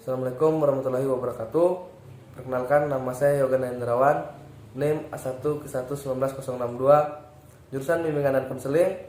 Assalamualaikum warahmatullahi wabarakatuh. Perkenalkan, nama saya Yoga Nendrawan, NIM A1K11962, jurusan Bimbingan dan Konseling,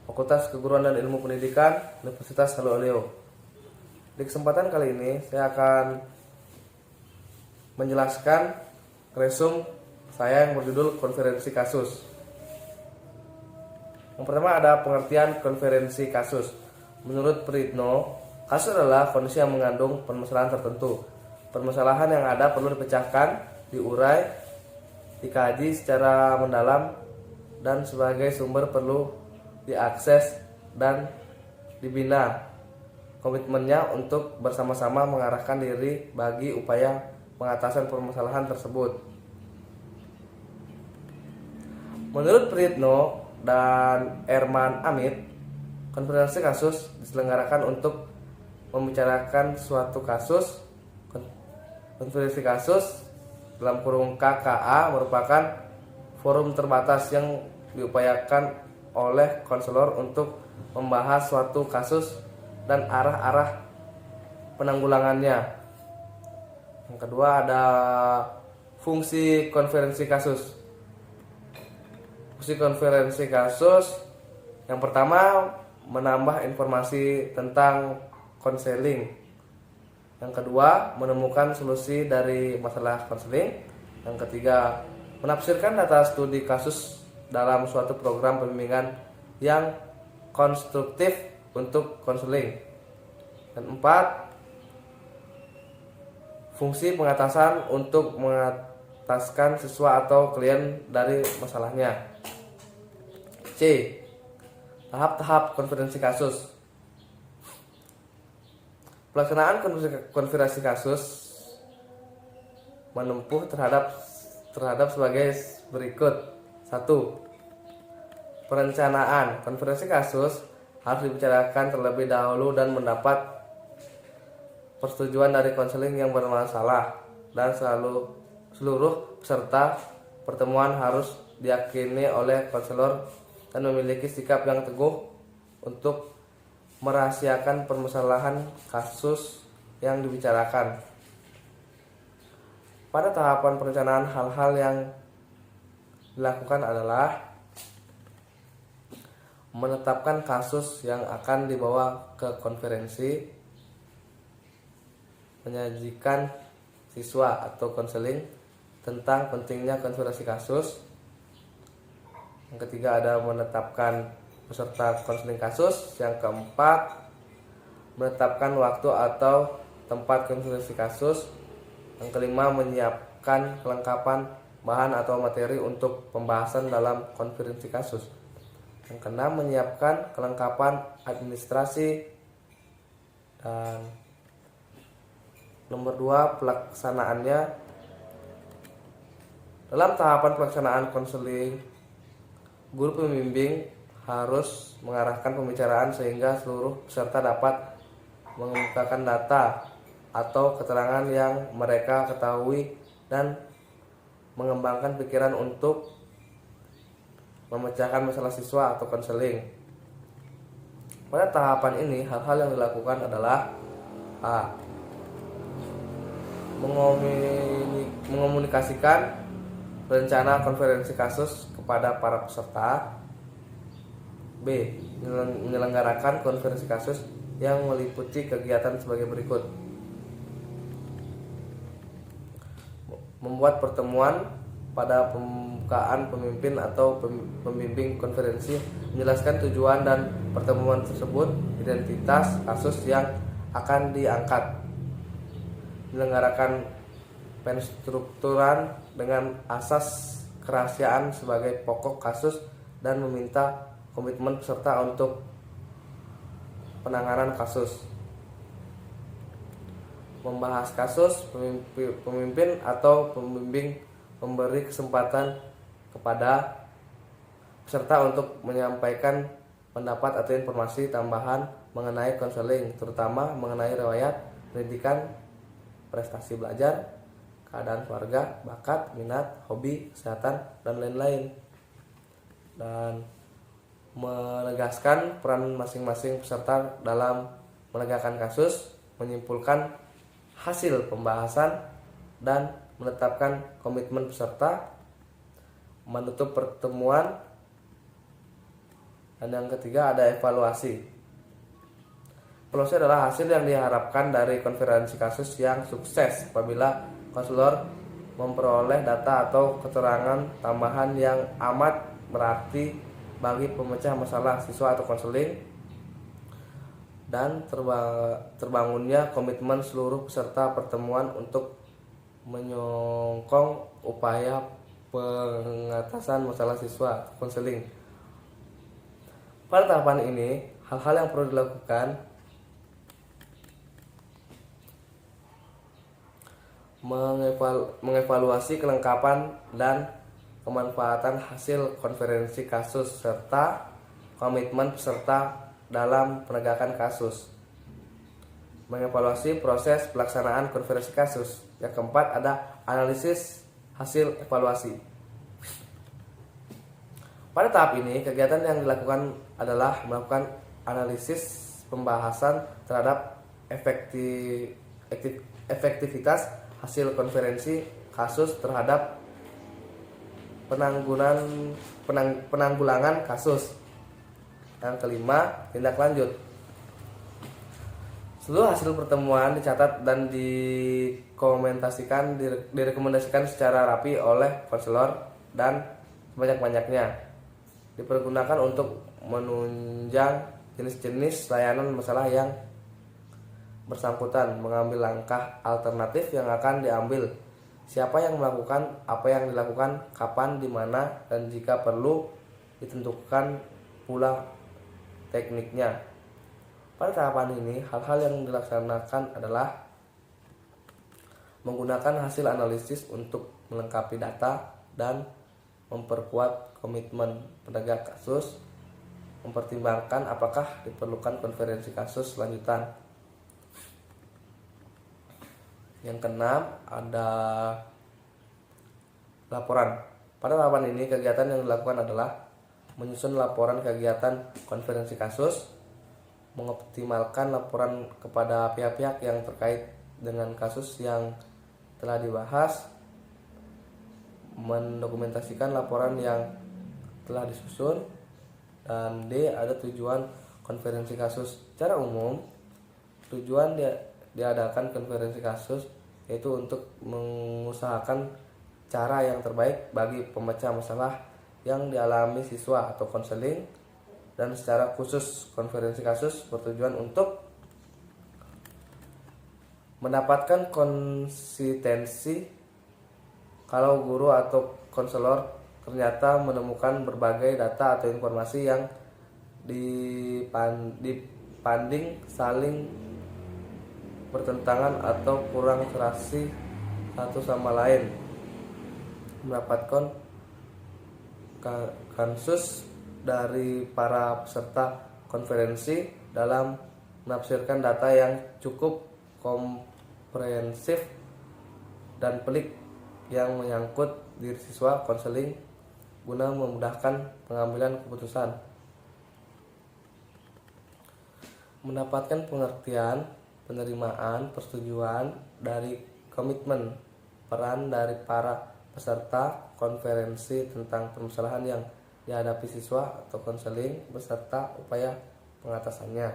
Fakultas Keguruan dan Ilmu Pendidikan, Universitas Halu Oleo. Di kesempatan kali ini saya akan menjelaskan resum saya yang berjudul konferensi kasus. Yang pertama ada pengertian konferensi kasus. Menurut Pritno, kasus adalah kondisi yang mengandung permasalahan tertentu. Permasalahan yang ada perlu dipecahkan, diurai, dikaji secara mendalam, dan sebagai sumber perlu diakses dan dibina. Komitmennya untuk bersama-sama mengarahkan diri bagi upaya pengatasan permasalahan tersebut. Menurut Pritno dan Erman Amit, konferensi kasus diselenggarakan untuk membicarakan suatu kasus. Konferensi kasus dalam kurung KKA merupakan forum terbatas yang diupayakan oleh konselor untuk membahas suatu kasus dan arah-arah penanggulangannya. Yang kedua ada fungsi konferensi kasus. Fungsi konferensi kasus yang pertama menambah informasi tentang konseling. Yang kedua, menemukan solusi dari masalah konseling. Yang ketiga, menafsirkan data studi kasus dalam suatu program pembimbingan yang konstruktif untuk konseling. Dan empat, fungsi pengatasan untuk mengataskan siswa atau klien dari masalahnya. C. Tahap-tahap konferensi kasus. Pelaksanaan konferensi kasus menempuh terhadap sebagai berikut. 1. Perencanaan. Konferensi kasus harus dibicarakan terlebih dahulu dan mendapat persetujuan dari konseling yang bermasalah, dan seluruh peserta pertemuan harus diyakini oleh konselor dan memiliki sikap yang teguh untuk merahasiakan permasalahan kasus yang dibicarakan. Pada tahapan perencanaan, hal-hal yang dilakukan adalah menetapkan kasus yang akan dibawa ke konferensi, menyajikan siswa atau konseling tentang pentingnya konferensi kasus. Yang ketiga ada menetapkan peserta konseling kasus. Yang keempat, menetapkan waktu atau tempat konferensi kasus. Yang kelima, menyiapkan kelengkapan bahan atau materi untuk pembahasan dalam konferensi kasus. Yang keenam, menyiapkan kelengkapan administrasi. Dan nomor 2, pelaksanaannya. Dalam tahapan pelaksanaan konseling, guru pembimbing harus mengarahkan pembicaraan sehingga seluruh peserta dapat mengemukakan data atau keterangan yang mereka ketahui dan mengembangkan pikiran untuk memecahkan masalah siswa atau konseling. Pada tahapan ini, hal-hal yang dilakukan adalah A. Mengomunikasikan rencana konferensi kasus kepada para peserta. B. Menyelenggarakan konferensi kasus yang meliputi kegiatan sebagai berikut. Membuat pertemuan pada pembukaan pemimpin atau pembimbing konferensi, menjelaskan tujuan dan pertemuan tersebut, identitas kasus yang akan diangkat. Menyelenggarakan penstrukturan dengan asas kerahasiaan sebagai pokok kasus dan meminta komitmen peserta untuk penanganan kasus. Membahas kasus, pemimpin atau pembimbing memberi kesempatan kepada peserta untuk menyampaikan pendapat atau informasi tambahan mengenai konseling, terutama mengenai riwayat pendidikan, prestasi belajar, keadaan keluarga, bakat, minat, hobi, kesehatan, dan lain-lain. Dan menegaskan peran masing-masing peserta dalam menegakkan kasus, menyimpulkan hasil pembahasan dan menetapkan komitmen peserta, menutup pertemuan, dan yang ketiga ada evaluasi. Evaluasi adalah hasil yang diharapkan dari konferensi kasus yang sukses apabila konselor memperoleh data atau keterangan tambahan yang amat berarti bagi pemecah masalah siswa atau konseling, dan terbangunnya komitmen seluruh peserta pertemuan untuk menyokong upaya pengatasan masalah siswa atau konseling. Pada tahapan ini, hal-hal yang perlu dilakukan: mengevaluasi kelengkapan dan kemanfaatan hasil konferensi kasus serta komitmen peserta dalam penegakan kasus. Mengevaluasi proses pelaksanaan konferensi kasus. Yang keempat ada analisis hasil evaluasi. Pada tahap ini, kegiatan yang dilakukan adalah melakukan analisis pembahasan terhadap efektivitas hasil konferensi kasus terhadap penanggulangan kasus. Yang kelima, tindak lanjut. Seluruh hasil pertemuan dicatat dan direkomendasikan secara rapi oleh konselor dan sebanyak-banyaknya dipergunakan untuk menunjang jenis-jenis layanan masalah yang bersangkutan, mengambil langkah alternatif yang akan diambil, siapa yang melakukan, apa yang dilakukan, kapan, di mana, dan jika perlu ditentukan pula tekniknya. Pada tahapan ini, hal-hal yang dilaksanakan adalah menggunakan hasil analisis untuk melengkapi data dan memperkuat komitmen penegak kasus, mempertimbangkan apakah diperlukan konferensi kasus lanjutan. Yang keenam ada laporan. Pada tahapan ini, kegiatan yang dilakukan adalah menyusun laporan kegiatan konferensi kasus, mengoptimalkan laporan kepada pihak-pihak yang terkait dengan kasus yang telah dibahas, mendokumentasikan laporan yang telah disusun, dan D ada tujuan konferensi kasus. Secara umum, tujuan diadakan konferensi kasus yaitu untuk mengusahakan cara yang terbaik bagi pemecah masalah yang dialami siswa atau konseling, dan secara khusus konferensi kasus bertujuan untuk mendapatkan konsistensi kalau guru atau konselor ternyata menemukan berbagai data atau informasi yang dipanding saling bertentangan atau kurang serasi satu sama lain, mendapatkan konsensus dari para peserta konferensi dalam menafsirkan data yang cukup komprehensif dan pelik yang menyangkut diri siswa konseling guna memudahkan pengambilan keputusan. Mendapatkan pengertian, penerimaan, persetujuan dari komitmen peran dari para peserta konferensi tentang permasalahan yang dihadapi siswa atau konseling beserta upaya pengatasannya.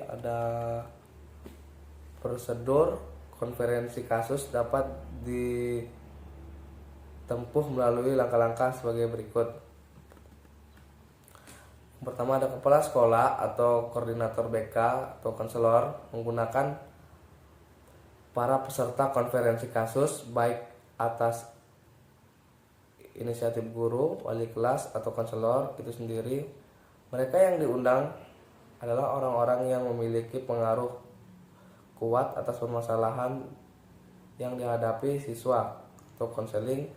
Ada prosedur konferensi kasus dapat ditempuh melalui langkah-langkah sebagai berikut. Pertama, ada kepala sekolah atau koordinator BK atau konselor menggunakan para peserta konferensi kasus baik atas inisiatif guru, wali kelas, atau konselor itu sendiri. Mereka yang diundang adalah orang-orang yang memiliki pengaruh kuat atas permasalahan yang dihadapi siswa atau konseling,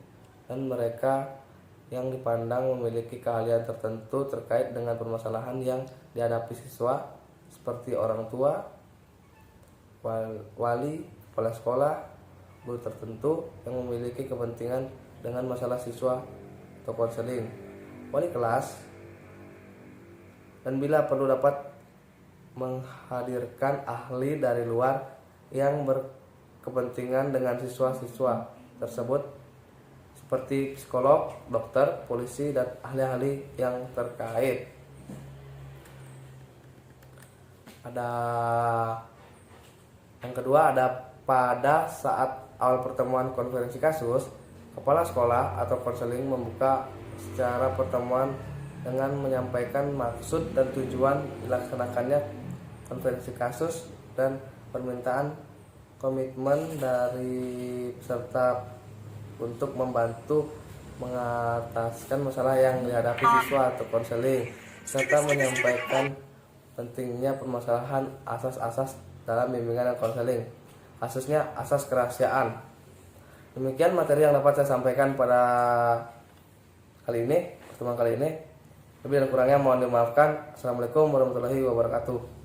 dan mereka yang dipandang memiliki keahlian tertentu terkait dengan permasalahan yang dihadapi siswa, seperti orang tua, wali, kepala sekolah, guru tertentu yang memiliki kepentingan dengan masalah siswa atau konseling, wali kelas, dan bila perlu dapat menghadirkan ahli dari luar yang berkepentingan dengan siswa-siswa tersebut seperti psikolog, dokter, polisi, dan ahli-ahli yang terkait. Ada yang kedua, ada pada saat awal pertemuan konferensi kasus, kepala sekolah atau konseling membuka secara pertemuan dengan menyampaikan maksud dan tujuan dilaksanakannya konferensi kasus dan permintaan komitmen dari peserta untuk membantu mengataskan masalah yang dihadapi siswa atau konseling, serta menyampaikan pentingnya permasalahan asas-asas dalam bimbingan dan konseling, kasusnya asas kerahasiaan. Demikian materi yang dapat saya sampaikan pada pertemuan kali ini. Lebih dan kurangnya mohon dimaafkan. Assalamualaikum warahmatullahi wabarakatuh.